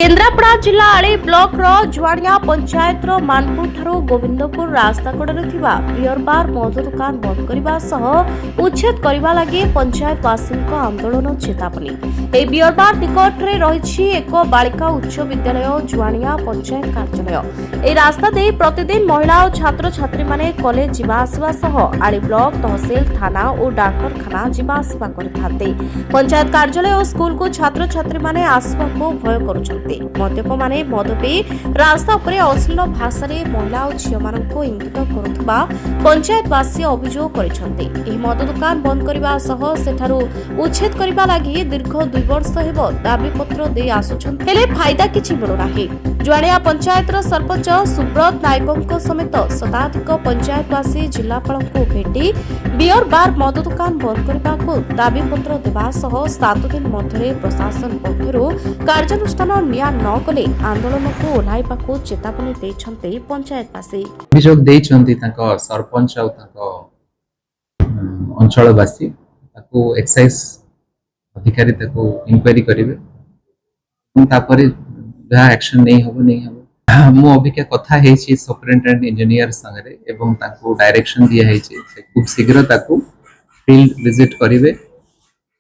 केन्द्रापड़ा जिला आली ब्लॉक जुआनिया पंचायत मानपुर ठारू गोविंदपुर रास्ता कड़े बियर बार मद दुकान बंद करने उच्छेद करने लगी पंचायतवासी आंदोलन चेतावनी। बियर बार निकट में रही एक बालिका उच्च विद्यालय जुआनिया पंचायत कार्यालय। रास्ता दे प्रतिदिन महिला और छात्र छात्री माने कॉलेज जावासवा आली ब्लॉक तहसिल थाना और डाक्तरखाना जावासवा करते। पंचायत कार्यालय और स्कूल को छात्र छात्री माने आसवा को भय कर मद्यप माने मद पी रास्ता उपर अश्लील भाषा महिला और झील मान इंगित करुवा पंचायतवासी अभियोग कर मद दुकान बंद करने उच्छेद करने लगी दीर्घ 2 वर्ष हेब दाबीपत्र दे आसुछन्ति फायदा किछि मिलुना। जुआनिया पंचायत सरपंच सुब्रत नायकों समेत शताधिक पंचायतवासी जिलापाल को भेटी बियर बार मद दुकान बंद करने को दाबीपत्र देवा 7 दिन मध्य प्रशासन पक्षर कार्यानुष्ठान निया न कले आंदोलन को ओह्लाइबा को चेतावनी देछन्ते पंचायतवासी। अभियोग देछन्ति ताको सरपंच और ताको अंचलवासी ताको एक्साइज अधिकारी ताको इंक्वायरी करिवे तापरे जहाँ एक्शन नहीं हम मु अबिका कथा हेछि सुपरिटेंडेंट इंजीनियर संगे एवं ताको डायरेक्शन दिया हेछि खूब शीघ्र ताको फील्ड विजिट करिवे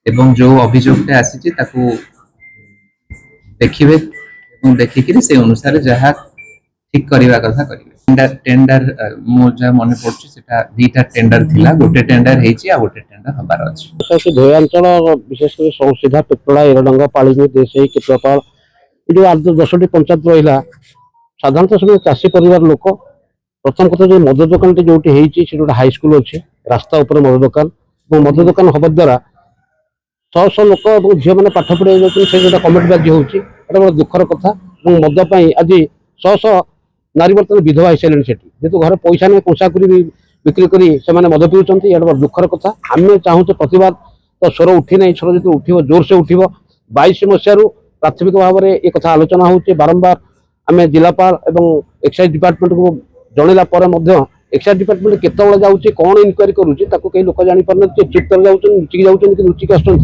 एवं जो अभियोग आसी ताको देखिवे एवं देखिकरी से अनुसार जहाँ ठीक करवा कथा करिवे। टेंडर मो जा मन पड़छि सेटा दुईटा टेंडर थिला गोटे टेंडर हेछि आ गोटे टेंडर हबार अछि। से धोयांचल विशेष कर संसीधा पेटला एरडंगा पालिनी देशई केतपाल ये 8-10 पंचायत रहा साधारणतः सब चाषी परिवार लोक प्रथम कथा जो मद दुकान जो गोटे हाईस्कल अच्छे रास्ता उपर मद दुकान मद दुकान हवा द्वारा 100 लोक और झील मैंने पाठ पढ़ाई जाता कमेटी बाजी होती बड़ा दुखर कथा। मद आज 100 नारी बर्तमान विधवा हो सारे जेहतु घर पैसा नहीं पोषाक बिक्री कर मद पीछे ये बड़ा दुखर कथा। आम चाहूँ प्रतिवाद तो स्वर उठी ना स्वर जो उठ जोर से उठ 22 मसीह प्राथमिक भाव में एक कथा आलोचना होती बारंबार आम जिलापाल एवं एक्साइज डिपार्टमेंट को जनला एक्साइज डिपार्टमेंट केतबे जाऊँगी कौन इनक्वारी करुँच कई लोक जापार चुप कर लुचिकी जाऊँ कि लुचिकी आसुँच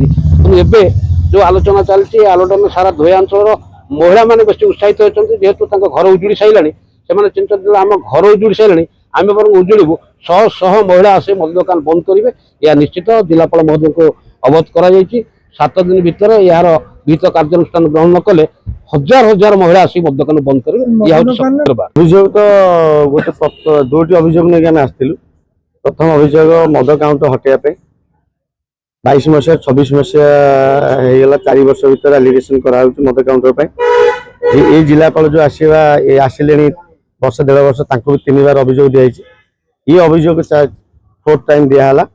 जो आलोचना चलती आलोचना सारा धोयांचल महिला मैंने बेस उत्साहित होती जेहेतु घर उजुड़ी सारा से चिंता आम घर उजुड़ी सारे आम बर उजुड़ू 100 महिला आसे मद दुकान बंद करेंगे यह निश्चित जिलापाल महोदय को अवगत कर 7 दिन भितर यार विहित कार्यानुष्ठान ग्रहण न कले हजार हजार महिला आसी मद दुकान बंद करेंगे। अभियोग तो गोटे 2टी अभियोग नहीं आम आसलु। प्रथम अभियोग मद काउंट हटाइवाई 22 मसीहा 26 मसीहा 4 वर्ष भर एलिगेशन कराऊ मद काउंटर ये जिलापाल जो आसिले वर्ष 1.5 वर्ष 3 बार अभियोग दिखाई ये अभियोग 4th टाइम दिहला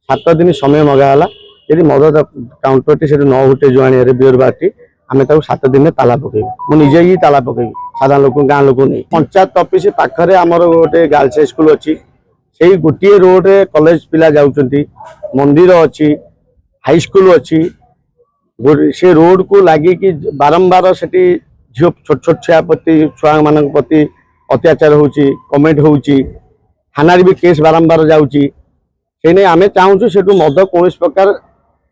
7 दिन समय मगाला यदि मद काउंटर टी न उठे जुआनिया बियर बार आम 7 दिन में ताला पकड़ मुझे ही ताला पकड़ साधारण लोक गाँव लोक नहीं पंचायत ऑफिस पाखरे आमर गोटे गर्ल्स हाई स्कूल अच्छी से गोटे रोड रे कॉलेज पिला जाउछंती मंदिर अच्छी हाई स्कूल अच्छी से रोड को लगी कि बारंबार से झील छोट छोट छुआ प्रति छुआ मान प्रति अत्याचार होची कमेंट होची थाना भी केस बारंबार जाउची से नहीं आम चाहूँ से मद कौन प्रकार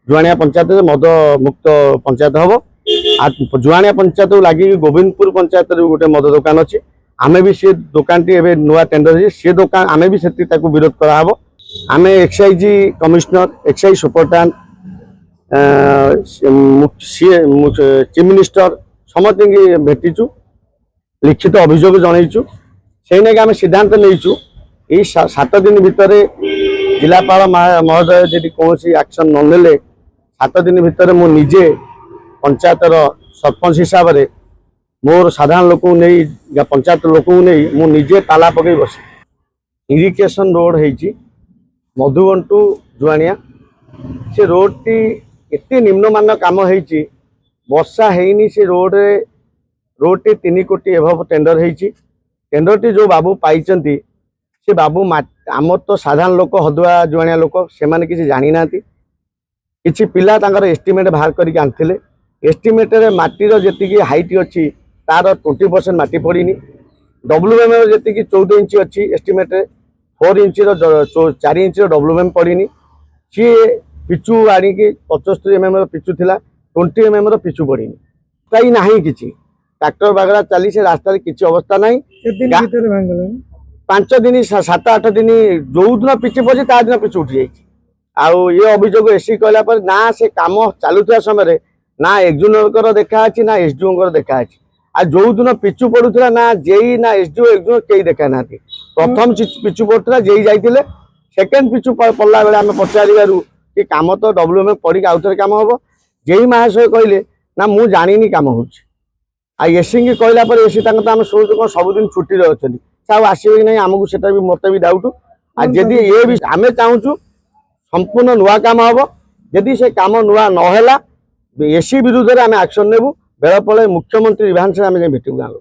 जुआनिया पंचायत मद मुक्त पंचायत हम जुआनिया पंचायत लगे गोविंदपुर पंचायत गोटे मद दुकान अच्छी आम भी से दुकान टी नुआ टेंडर से दुकान आम भी से विरोध कराव आम excise commissioner excise superintendent chief minister समस्त भेटीचु लिखित अभियोग जनईचु से नहीं आम सिद्धांत नहीं यही 7 दिन भितर जिलापाल महोदय जी कौन एक्शन नने 7 दिन भितर मु निजे पंचायतर सरपंच हिसाब से मोर साधारण लोक नहीं पंचायत लोक नहीं मु निजे ताला पकई बस इरिगेशन रोड है मधुबन टू जुआनिया से रोड टी एते निम्नमान काम होती वर्षा है से रोड टी 3 कोटी एभव टेंडर होती टेंडर टी जो बाबू पाई से बाबू आम तो साधारण लोक हदुआ जुआनिया लोक से माने किसी जानी ना किसी पिला तांकर एस्टिमेट बाहर करके आनथिले एस्टिमेट रे माटीर जेतिकी हाइट अच्छी तार 20% माटी पड़नी WM जी 14 इंच अच्छी एस्टिमेट 4 इंच 4 इंच WM पड़नी सी पिचु आनिकी 75 mm पिचु थिला 20 mm पिचु पड़नी कहीं ना कि ट्रैक्टर बागड़ा चली से रास्ता किसी अवस्था ना दिन गा- भीतर भांगलानी 5 दिन 7-8 दिन जो दिन पिछे पड़े ता दिन पिछे उठी जाइए आउ ये अभियोग एससी कहला पर ना से काम चलुवा समय ना एक्जुनर देखा अच्छी ना एसडीओ देखा अच्छी आ जो दिन पिचु पड़ूला ना जेई ना एसडीओ एक्जुनर कई देखा ना प्रथम पिचु पड़ता जेई जाइए सेकेंड पिचु पड़ला बेले आम पचारू कि कम तो डब्ल्यूएम पढ़ी आउ थे कम हम जेई महाशय कहले ना मु जानी कम हो एससी की कहला पर एससी आम शुणु कौन सबुदिन छुट्टी अच्छा से आसवे कि नहीं आमको सेटा भी मत भी डाउट आदि ये भी आम चाहूँ संपूर्ण नुआ काम हम जदि से काम नुआ नहला एससी विरुद्ध में आम एक्शन नेबू बेल पड़े मुख्यमंत्री विधानसभा में भेटू गाँव